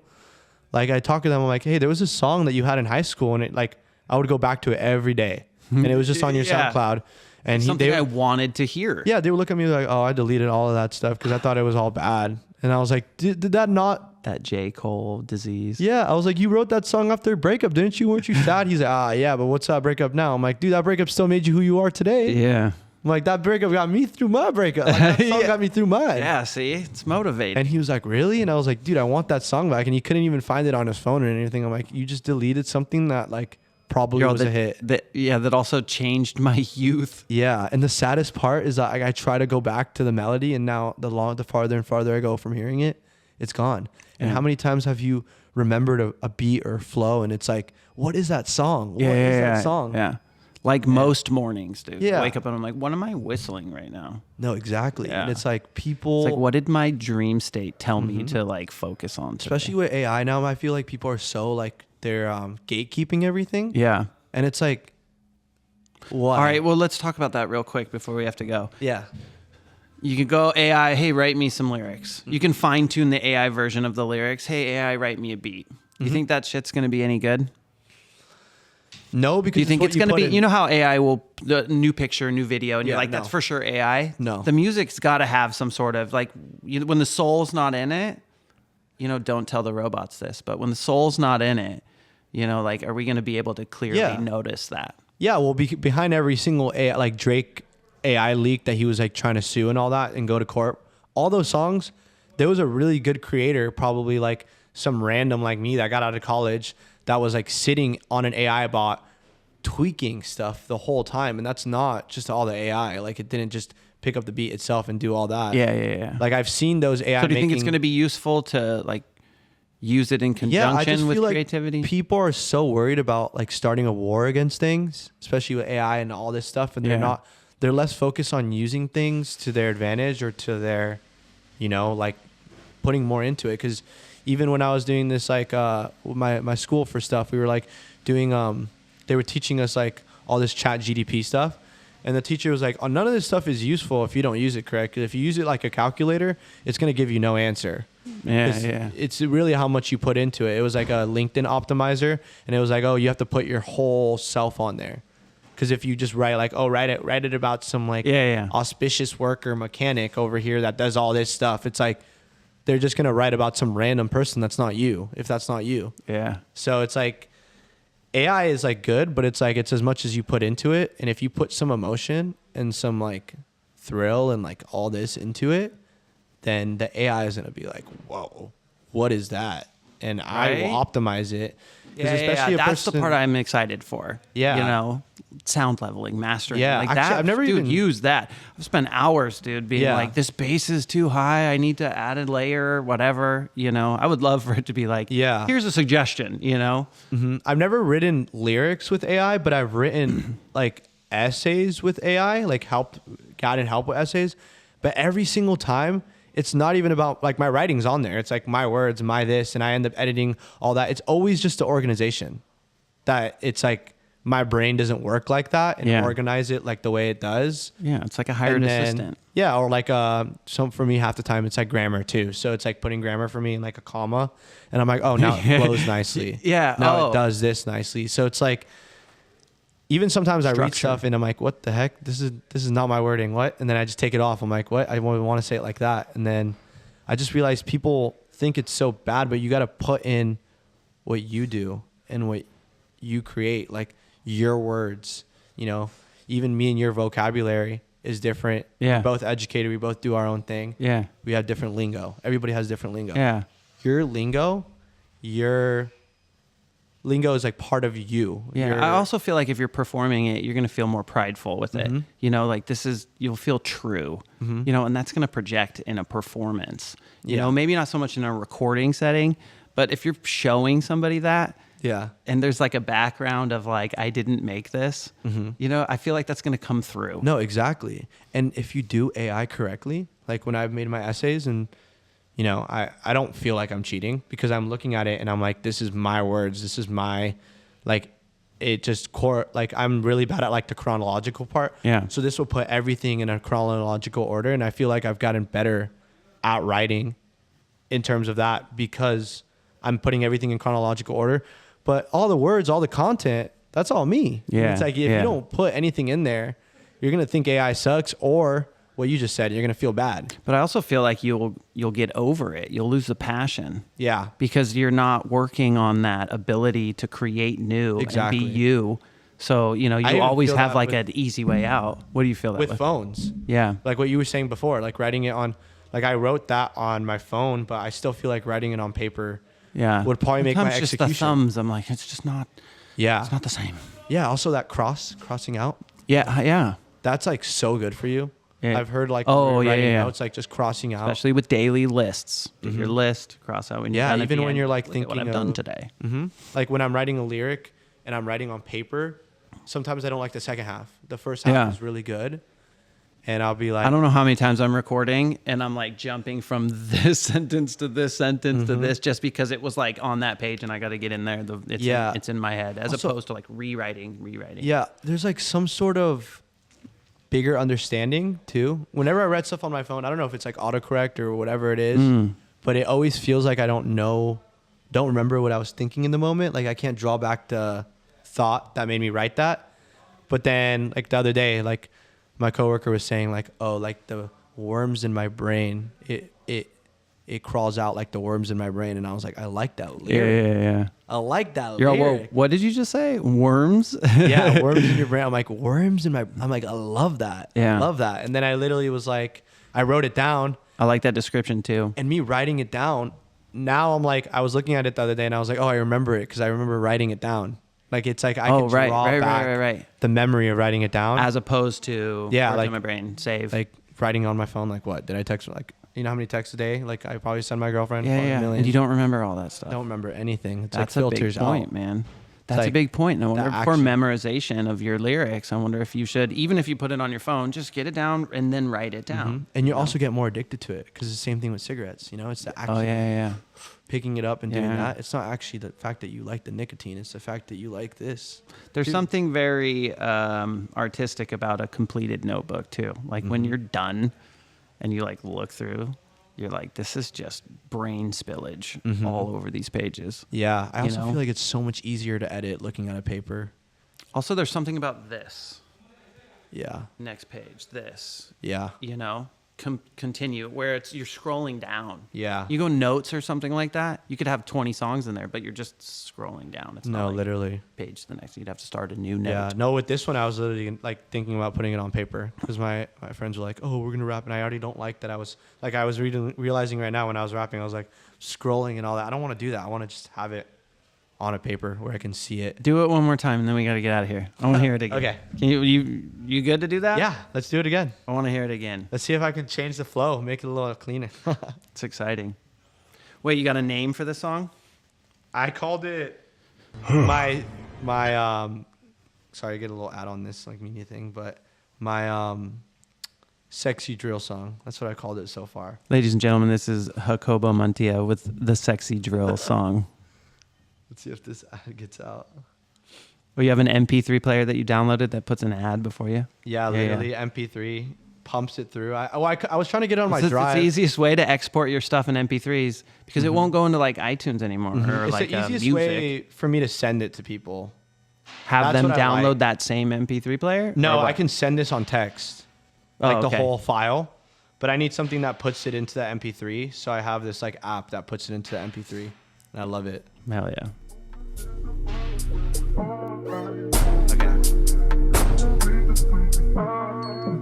like I talked to them, I'm like, hey, there was a song that you had in high school, and it like I would go back to it every day, and it was just on your SoundCloud. And something I wanted to hear. Yeah, they would look at me like, oh, I deleted all of that stuff because I thought it was all bad. And I was like, did that not? That Jacobo disease. Yeah, I was like, you wrote that song after a breakup, didn't you? Weren't you sad? He's like, yeah, but what's that breakup now? I'm like, dude, that breakup still made you who you are today. Yeah. I'm like, that breakup got me through my breakup. Like, that song got me through mine. Yeah, see? It's motivating. And he was like, really? And I was like, dude, I want that song back. And he couldn't even find it on his phone or anything. I'm like, you just deleted something that like probably was a hit. That also changed my youth. Yeah. And the saddest part is that I try to go back to the melody, and now the farther and farther I go from hearing it, it's gone. And how many times have you remembered a beat or flow, and it's like, what is that song? What is that song? Yeah. Like most mornings, dude. Yeah. Wake up and I'm like, what am I whistling right now? No, exactly. Yeah. And it's like people... It's like, what did my dream state tell me to like focus on today? Especially with AI now, I feel like people are so like, they're gatekeeping everything. Yeah. And it's like, what? All right, well, let's talk about that real quick before we have to go. Yeah. You can go AI, hey, write me some lyrics. You can fine tune the AI version of the lyrics. Hey, AI, write me a beat. You think that shit's going to be any good? No, because Do you think it's going to be, you know how AI will, the new picture, new video, and you're Yeah, like, that's for sure AI? No. The music's got to have some sort of, like, when the soul's not in it, you know, don't tell the robots this, but when the soul's not in it, you know, like, are we going to be able to clearly notice that? Yeah, well, behind every single AI, like Drake AI leak that he was like trying to sue and all that and go to court, all those songs, there was a really good creator, probably like some random like me that got out of college that was like sitting on an AI bot tweaking stuff the whole time. And that's not just all the AI. Like it didn't just pick up the beat itself and do all that. Yeah. Like I've seen those AI. So do you think it's going to be useful to like use it in conjunction with creativity? Like people are so worried about like starting a war against things, especially with AI and all this stuff. And they're less focused on using things to their advantage or to their, you know, like putting more into it. Cause even when I was doing this, like, my school for stuff, we were like doing, they were teaching us like all this chat GDP stuff. And the teacher was like, oh, none of this stuff is useful if you don't use it correctly. If you use it like a calculator, it's going to give you no answer. Yeah. It's really how much you put into it. It was like a LinkedIn optimizer. And it was like, oh, you have to put your whole self on there. Because if you just write like, oh, write it about some like auspicious worker mechanic over here that does all this stuff. It's like, they're just going to write about some random person that's not you, if that's not you. Yeah. So it's like AI is like good, but it's like it's as much as you put into it. And if you put some emotion and some like thrill and like all this into it, then the AI is going to be like, whoa, what is that? And I will optimize it. Yeah. That's the part I'm excited for. Yeah. You know, sound leveling, mastering. Yeah. Like actually, that. I've never even used that. I've spent hours, dude, being like, this bass is too high. I need to add a layer, whatever. You know, I would love for it to be like, here's a suggestion, you know? Mm-hmm. I've never written lyrics with AI, but I've written like essays with AI, like gotten help with essays. But every single time, it's not even about like my writing's on there. It's like my words, my this, and I end up editing all that. It's always just the organization that it's like my brain doesn't work like that and organize it like the way it does. Yeah, it's like a hired assistant. Yeah, or like some for me half the time it's like grammar too. So it's like putting grammar for me in like a comma, and I'm like, oh, now it flows nicely. Now it does this nicely. So it's like even sometimes I read stuff and I'm like, what the heck? This is not my wording. What? And then I just take it off. I'm like, what? I want to say it like that. And then I just realized people think it's so bad, but you got to put in what you do and what you create, like your words, you know, even me and your vocabulary is different. Yeah. We're both educated. We both do our own thing. Yeah. We have different lingo. Everybody has different lingo. Yeah. Your lingo, your lingo is like part of you. Yeah, I also feel like if you're performing it, you're going to feel more prideful with it. You know, like you'll feel true, you know, and that's going to project in a performance. You know, maybe not so much in a recording setting, but if you're showing somebody that, and there's like a background of like, I didn't make this, you know, I feel like that's going to come through. No, exactly. And if you do AI correctly, like when I've made my essays and, you know, I don't feel like I'm cheating because I'm looking at it and I'm like, this is my words. This is my, like, it just like I'm really bad at like the chronological part. Yeah. So this will put everything in a chronological order. And I feel like I've gotten better at writing in terms of that because I'm putting everything in chronological order. But all the words, all the content, that's all me. Yeah. It's like if you don't put anything in there, you're going to think AI sucks, or what you just said, you're going to feel bad. But I also feel like you'll get over it. You'll lose the passion. Yeah. Because you're not working on that ability to create new and be you. So, you know, you always have like an easy way out. What do you feel that with phones? Yeah. Like what you were saying before, like writing it on, like I wrote that on my phone, but I still feel like writing it on paper would probably make my execution. Just the thumbs, I'm like, it's just not, it's not the same. Yeah. Also that crossing out. Yeah. Yeah. That's like so good for you. Yeah. I've heard like writing notes, like just crossing out. Especially with daily lists. Get your list, cross out when you're done. Even when you're like thinking what I've done today. Like when I'm writing a lyric and I'm writing on paper, sometimes I don't like the second half. The first half is really good. And I'll be like, I don't know how many times I'm recording and I'm like jumping from this sentence to this sentence to this just because it was like on that page and I got to get in there. It's in my head as opposed to like rewriting. Yeah. There's like some sort of bigger understanding too. Whenever I read stuff on my phone, I don't know if it's like autocorrect or whatever it is, but it always feels like I don't remember what I was thinking in the moment. Like I can't draw back the thought that made me write that. But then like the other day, like my coworker was saying like, oh, like the worms in my brain, it crawls out like the worms in my brain. And I was like, I like that lyric. Yeah. I like that lyric. Well, what did you just say? Worms? Yeah, worms in your brain. I'm like, worms in my, I'm like, I love that. Yeah. I love that. And then I literally was like, I wrote it down. I like that description too. And me writing it down, now I'm like, I was looking at it the other day and I was like, oh, I remember it because I remember writing it down. Like it's like I can draw back the memory of writing it down, as opposed to like in my brain save, like writing on my phone. Like what did I text? Like you know how many texts a day? Like I probably send my girlfriend. Yeah. And you don't remember all that stuff. Don't remember anything. It's That's like filters a big point, out. Man. That's a big point. And I wonder for memorization of your lyrics, I wonder if you should, even if you put it on your phone, just get it down and then write it down. And you also get more addicted to it because it's the same thing with cigarettes. You know, it's the action. Picking it up and doing that. It's not actually the fact that you like the nicotine. It's the fact that you like this. There's something very artistic about a completed notebook too. Like when you're done and you like look through, you're like, this is just brain spillage all over these pages. Yeah. I also feel like it's so much easier to edit looking at a paper. Also, there's something about this. Yeah. Next page, this. Yeah. You know? Continue where you're scrolling down. Yeah. You go notes or something like that. You could have 20 songs in there, but you're just scrolling down. It's not like literally page to the next. You'd have to start a new note. Yeah. No, with this one, I was literally like thinking about putting it on paper because my friends were like, "Oh, we're gonna rap," and I already don't like that. I was realizing right now when I was rapping, I was like scrolling and all that. I don't want to do that. I want to just have it on a paper where I can see it. Do it one more time, and then we got to get out of here. I want to hear it again. Okay. Can you good to do that? Yeah, let's do it again. I want to hear it again. Let's see if I can change the flow, make it a little cleaner. It's exciting. Wait, you got a name for this song? I called it my sorry, I get a little ad on this like media thing, but my sexy drill song. That's what I called it so far. Ladies and gentlemen, this is Jacobo Mantilla with the sexy drill song. Let's see if this ad gets out. Well, you have an MP3 player that you downloaded that puts an ad before you? Yeah, literally MP3 pumps it through. I was trying to get it on my drive. It's the easiest way to export your stuff in MP3s because it won't go into like iTunes anymore or it's like the easiest music. way for me to send it to people. Have them download that same MP3 player? No, I can send this on text, like the whole file. But I need something that puts it into the MP3. So I have this like app that puts it into the MP3, and I love it. Hell yeah. Okay.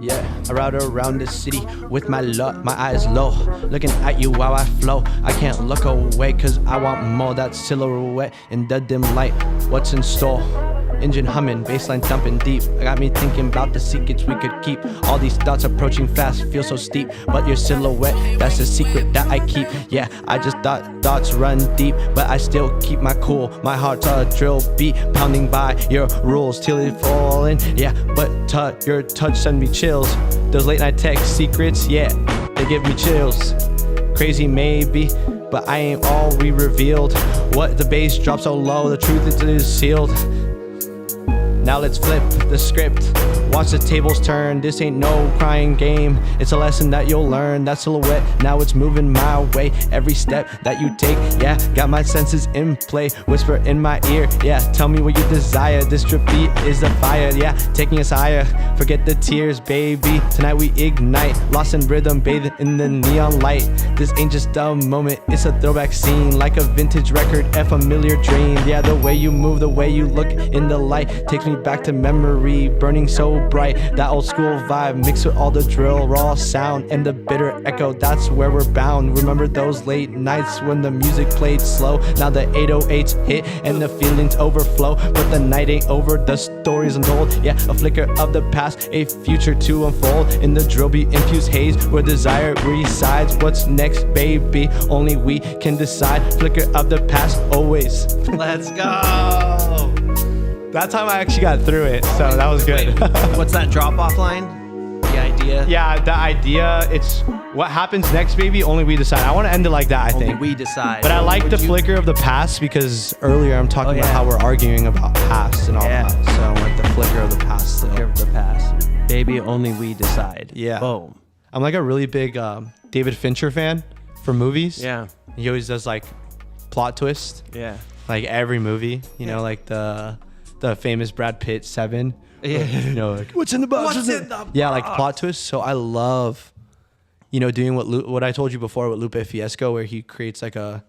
Yeah. I ride around the city with my eyes low, looking at you while I flow. I can't look away cause I want more. That silhouette in the dim light. What's in store? Engine humming, bassline thumping deep. Got me thinking about the secrets we could keep. All these thoughts approaching fast, feel so steep. But your silhouette, that's the secret that I keep. Yeah, I just thoughts run deep, but I still keep my cool. My heart's a drill beat, pounding by your rules till it falling. Yeah, but your touch send me chills. Those late night text secrets, yeah, they give me chills. Crazy maybe, but I ain't all we revealed. What the bass drops so low, the truth is sealed. Now let's flip the script. Watch the tables turn. This ain't no crying game. It's a lesson that you'll learn. That silhouette, now it's moving my way. Every step that you take, yeah, got my senses in play. Whisper in my ear, yeah, tell me what you desire. This drip beat is the fire, yeah, taking us higher. Forget the tears, baby. Tonight we ignite. Lost in rhythm, bathing in the neon light. This ain't just a moment, it's a throwback scene. Like a vintage record, a familiar dream. Yeah, the way you move, the way you look in the light takes me back to memory, burning so bright. That old school vibe mixed with all the drill, raw sound and the bitter echo. That's where we're bound. Remember those late nights when the music played slow. Now the 808s hit and the feelings overflow. But the night ain't over, the story's untold. Yeah, a flicker of the past, a future to unfold. In the drill beat infused haze where desire resides. What's next, baby? Only we can decide. Flicker of the past always. Let's go. That time I actually got through it, so that was good. Wait, what's that drop-off line? The idea? Yeah, the idea, it's what happens next, baby, only we decide. I want to end it like that, I Only think. we decide. But I like the flicker of the past because earlier I'm talking about how we're arguing about past and all that. So I like the flicker of the past still. Flicker of the past. Baby, only we decide. Yeah. Boom. I'm like a really big David Fincher fan for movies. Yeah. He always does like plot twist. Yeah. Like every movie, you know, like the famous Brad Pitt 7. Yeah. You know, like, what's in the box? What's in the box? Yeah, like plot twist. So I love, you know, doing what I told you before with Lupe Fiasco, where he creates like a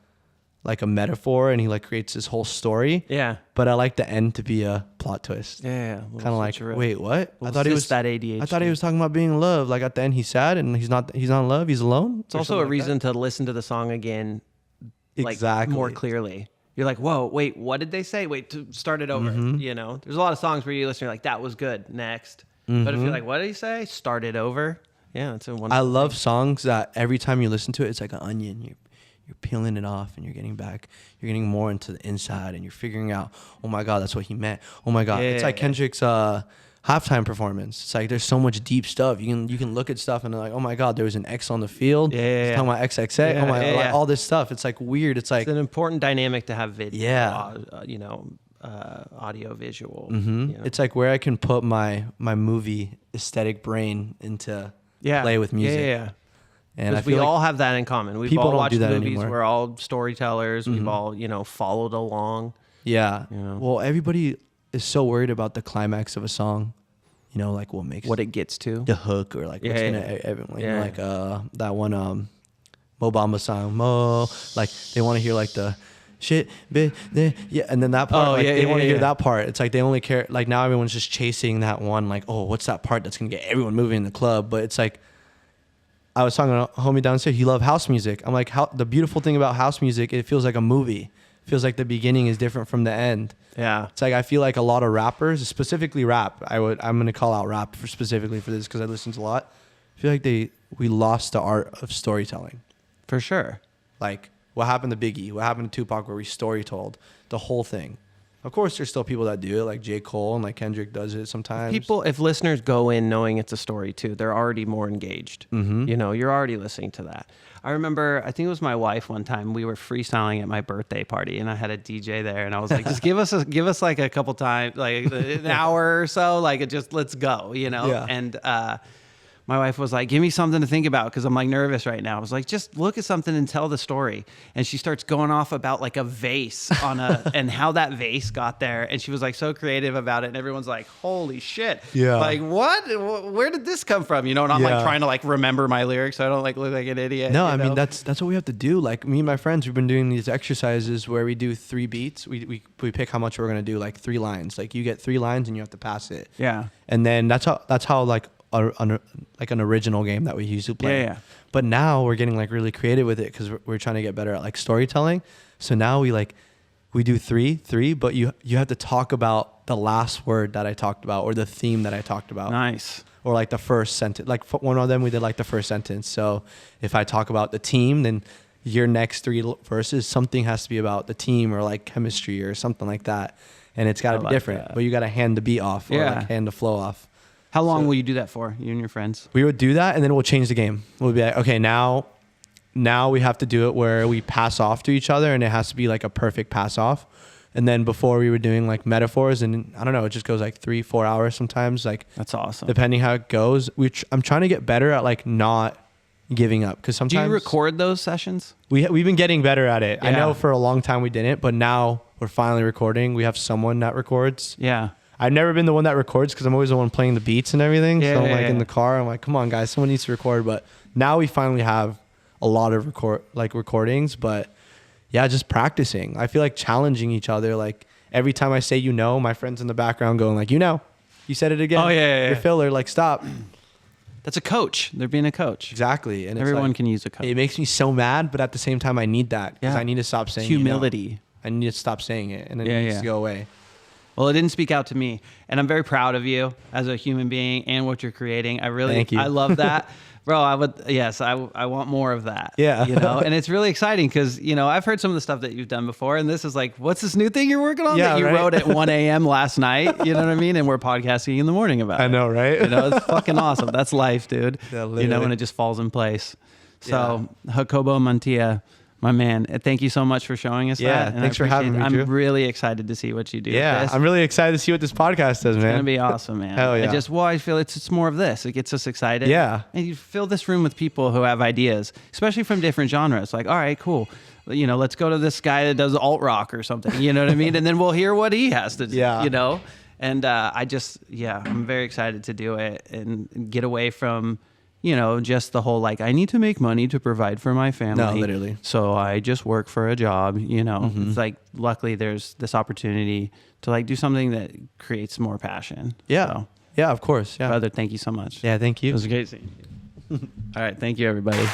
metaphor and he like creates this whole story. Yeah. But I like the end to be a plot twist. Yeah. Kind of like, wait, what? Well, I thought he was that ADHD. I thought he was talking about being in love. Like at the end, he's sad and he's not in love. He's alone. It's also a reason to listen to the song again, like Exactly. more clearly. You're like, whoa, wait, what did they say? Wait, to start it over. You know, there's a lot of songs where you listen, you're like, that was good. Next. But if you're like, what did he say? Start it over. Yeah, it's a wonderful. I love songs that every time you listen to it, it's like an onion. You're peeling it off and you're getting more into the inside and you're figuring out, oh my God, that's what he meant. Oh my God. It's like Kendrick's halftime performance. It's like there's so much deep stuff. You can look at stuff and they're like, oh my God, there was an X on the field. He's talking about XXX. Oh my God, like all this stuff. It's like weird. It's like it's an important dynamic to have video. Yeah. Audio visual. Mm-hmm. You know? It's like where I can put my movie aesthetic brain into play with music. Yeah. And I we feel all like have that in common. We've people all don't watched do that movies. anymore. We're all storytellers. We've all, followed along. Yeah. You know? Well, everybody is so worried about the climax of a song. You know, like what makes What it gets to. the hook or like what's gonna everyone like that one Mo Bamba song Mo, like they want to hear like the shit and then that part they want to hear that part. It's like they only care, like now everyone's just chasing that one, like, oh, what's that part that's gonna get everyone moving in the club. But it's like I was talking to a homie downstairs, he loved house music. I'm like, the beautiful thing about house music, it feels like a movie. It feels like the beginning is different from the end. Yeah. It's like I feel like a lot of rappers, specifically rap, I'm gonna call out rap specifically for this because I listen to a lot. I feel like we lost the art of storytelling. For sure. Like what happened to Biggie? What happened to Tupac, where we story told the whole thing? Of course, there's still people that do it, like J. Cole and like Kendrick does it sometimes. If listeners go in knowing it's a story too, they're already more engaged. Mm-hmm. You know, you're already listening to that. I remember, I think it was my wife one time, we were freestyling at my birthday party and I had a DJ there and I was like, just give us like a couple times, like an hour or so, like let's go, you know? Yeah. And, my wife was like, give me something to think about because I'm like nervous right now. I was like, just look at something and tell the story. And she starts going off about like a vase and how that vase got there. And she was like so creative about it. And everyone's like, holy shit. Yeah. Like what? Where did this come from? You know, and I'm like trying to like remember my lyrics so I don't like look like an idiot. No, I mean, that's what we have to do. Like me and my friends, we've been doing these exercises where we do 3 beats. We pick how much we're going to do, like 3 lines. Like you get 3 lines and you have to pass it. Yeah. And then that's how like like an original game that we used to play. Yeah. But now we're getting like really creative with it because we're trying to get better at like storytelling. So now we do three, but you have to talk about the last word that I talked about or the theme that I talked about. Nice. Or like the first sentence. Like one of them we did like the first sentence. So if I talk about the team, then your next 3 verses, something has to be about the team or like chemistry or something like that. And it's got to be different. But you got to hand the beat off or like hand the flow off. How long will you do that for, you and your friends? We would do that, and then we'll change the game. We'll be like, okay, now we have to do it where we pass off to each other, and it has to be like a perfect pass off. And then before we were doing like metaphors, and I don't know, it just goes like 3-4 hours sometimes. Like that's awesome. Depending how it goes, I'm trying to get better at like not giving up because sometimes. Do you record those sessions? We've been getting better at it. Yeah. I know for a long time we didn't, but now we're finally recording. We have someone that records. Yeah. I've never been the one that records because I'm always the one playing the beats and everything. Yeah, so I'm like in the car. I'm like, come on, guys, someone needs to record. But now we finally have a lot of recordings. But yeah, just practicing. I feel like challenging each other. Like every time I say, my friends in the background going like, you said it again. Oh yeah. Your filler, like stop. That's a coach. They're being a coach. Exactly. And everyone like, can use a coach. It makes me so mad, but at the same time, I need that because I need to stop saying humility. I need to stop saying it, and it needs to go away. Well, it didn't speak out to me, and I'm very proud of you as a human being and what you're creating. Thank you. I love that. Bro, I want more of that. Yeah. And it's really exciting because, I've heard some of the stuff that you've done before, and this is like, what's this new thing you're working on that you wrote at 1 a.m. last night? You know what I mean? And we're podcasting in the morning about it. I know, right? It's fucking awesome. That's life, dude. Yeah, and it just falls in place. So, Jacobo Mantilla, my man, thank you so much for showing us that. Yeah, thanks for having me, Drew. I'm really excited to see what you do. Yeah, with this. I'm really excited to see what this podcast does, man. It's going to be awesome, man. Hell yeah. I feel it's more of this. It gets us excited. Yeah. And you fill this room with people who have ideas, especially from different genres. Like, all right, cool. Let's go to this guy that does alt rock or something. You know what I mean? And then we'll hear what he has to do, And I'm very excited to do it and get away from just the whole, like, I need to make money to provide for my family. No, literally. So I just work for a job, It's like, luckily there's this opportunity to like do something that creates more passion. Yeah. So, yeah, of course. Yeah. brother, thank you so much. Yeah, thank you. It was great seeing you. All right. Thank you, everybody.